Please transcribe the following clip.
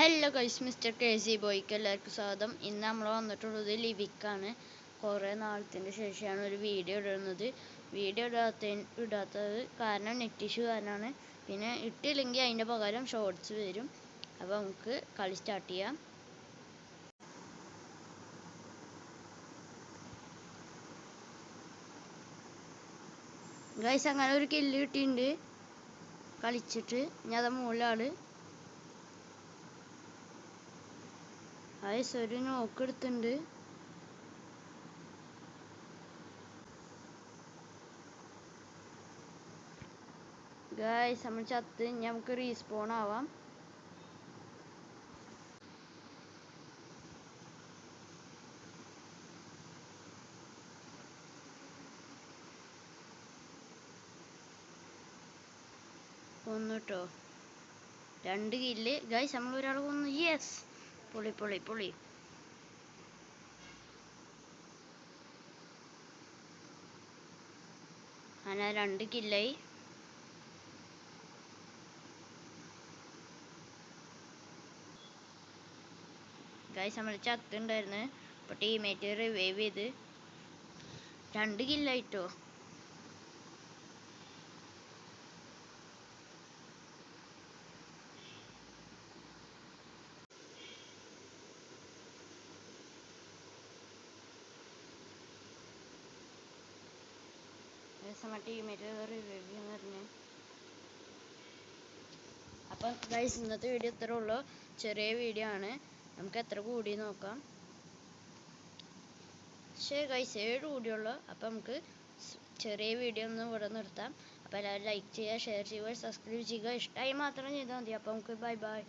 Hello guys, mister crazy ബോയ്ക്ക് എല്ലാവർക്കും സ്വാഗതം. ഇന്ന് നമ്മൾ വന്നിട്ടുള്ളത് ലിവിക്കാണ്. കുറേ നാളത്തിന് ശേഷമാണ് ഒരു വീഡിയോ ഇടുന്നത്. വീഡിയോ ഇടാത്തത് കാരണം നെറ്റ് ഇഷ്യൂ കാരണമാണ്. പിന്നെ ഇട്ടില്ലെങ്കിൽ അതിൻ്റെ പകരം ഷോർട്സ് വരും. അപ്പോൾ നമുക്ക് കളി സ്റ്റാർട്ട് ചെയ്യാം. ഗൈസ്, അങ്ങനെ ഒരു കില്ല് കിട്ടിയിട്ടുണ്ട് കളിച്ചിട്ട്. ഞാൻ അത് മുകളിലാണ്. ഗൈസ്, ഒരു നോക്ക് എടുത്തിട്ടുണ്ട്. ഗൈസ്, നമ്മൾ ചത്ത്. നമുക്ക് റീസ്പോൺ ആവാം. കൊന്നുട്ടോ, 2 കില്ല്. ഗൈസ്, നമ്മൾ ഒരാൾ കൊന്നു. യെസ്, പൊളി പൊളി പൊളി. അങ്ങനെ 2 കില്ലായി. ഗൈസ്, നമ്മൾ ചത്തുണ്ടായിരുന്നു. അപ്പോൾ ടീമേറ്റ് റിവൈവ് ചെയ്ത് 2 കില്ലായിട്ടോ. നമ്മുടെ ടീമേറ്റ് റിവൈവ് ചെയ്യാൻ പറഞ്ഞു. അപ്പം ഗൈസ്, ഇന്നത്തെ വീഡിയോ ഇത്രേ ഉള്ളൂ. ചെറിയ വീഡിയോ ആണ്. നമുക്ക് എത്ര കൂടി നോക്കാം. ശരി ഗൈസ്, 7 കൂടിയുള്ളൂ. അപ്പം നമുക്ക് ചെറിയ വീഡിയോ ഒന്നും ഇവിടെ നിർത്താം. അപ്പോൾ എല്ലാവരും ലൈക്ക് ചെയ്യുക, ഷെയർ ചെയ്യുക, സബ്സ്ക്രൈബ് ചെയ്യുക. ഇഷ്ടമായി മാത്രം ചെയ്താൽ മതി. അപ്പോൾ നമുക്ക് ബൈ ബൈ.